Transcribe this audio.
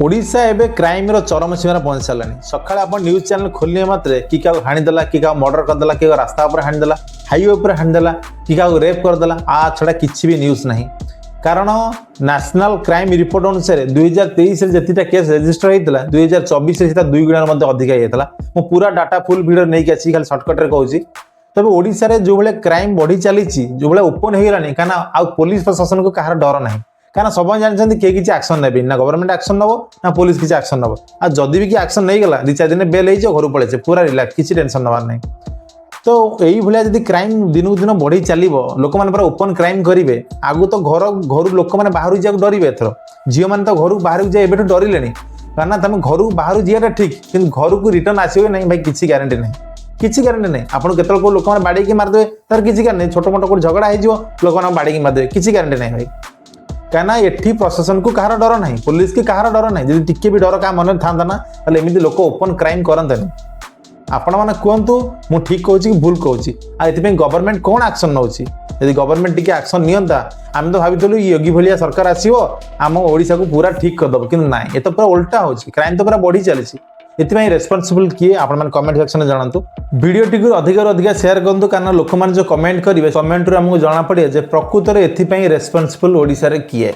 ओडिशा एबे क्राइम रो चरम सीमा पहुंच सारानी। सकाଳେ आप न्यूज चैनल खोलने मात्रे कि क्या हाणीदेला कि क्या मर्डर करदेला कि रास्ता पर हाणीदेला हाईवे पर हाणीदेला कि क्या रेप करदेला आ छड़ा किसी भी न्यूज नहीं। कारण नेशनल क्राइम रिपोर्ट अनुसार 2023 जिता केस रेजिस्टर होता 2024 2 गुणा अधिक होता। मु पूरा डाटा फुल वीडियो नहीं खाली सर्टकट कहूँ। तब ओडिशा रे जो भाई क्राइम बढ़ी चली जो भाई ओपन हो गलानी कहीं आ पुलिस प्रशासन को कहार डर ना कहीं सब जानते किए किसी एक्शन ने ना गवर्नमेंट एक्शन नब ना पुलिस किसी एक्शन नब आ जदि भी एक्शन नहीं गला 2-4 दिन बेल हो घर पड़े पूरा रिलैक्स किसी टेंशन नबार नहीं। तो यही भाया जब क्राइम दिन दिन बढ़ी चलो लोक मैंने पूरा ओपन क्राइम करेंगे आगु तो घर लोक मैंने बाहर जाए डरवे एथर झील मैंने तो घर बाहर जाए डरले कहना तुम घर बाहर जाटा ठीक कि घर को रिटर्न आसो ना भाई किसी ग्यारंटी नहीं किसी ग्यारंटी नहीं। आपको केत लोक मैंने बाड़े मारिदेवे तार किसी गारंटी छोट मोट कोई झगड़ा हो लोक मैंने बाड़े मारिदेवे किसी ग्यारंटी नहीं भाई। कहीं एठी प्रशासन को कहार डर ना पुलिस की कहार डर ना जब टिके भी डर क्या मन था ना एमती लोक ओपन क्राइम करते आपण मैंने कहतु मु ठीक कहूँ कि भूल कहूँ ये गवर्नमेंट कौन एक्शन नौ यदि गवर्नमेंट टी एक्शन नियंता आम तो भाई योगी भाया सरकार आसो आम ओडिशा को पूरा ठीक करदे कि ना ये तो पूरा उल्टा हो क्राइम तो पूरा बढ़ी चली ये रेस्पॉन्सिबल किए आप कमेंट सेक्शन में जानतु। वीडियो टी अधिक शेयर करूँ कारण लोक मैंने जो कमेंट करेंगे कमेंट रू आमको जना पड़े प्रकृत में एथपाई रेस्पॉन्सिबल ओडिशा रे किए।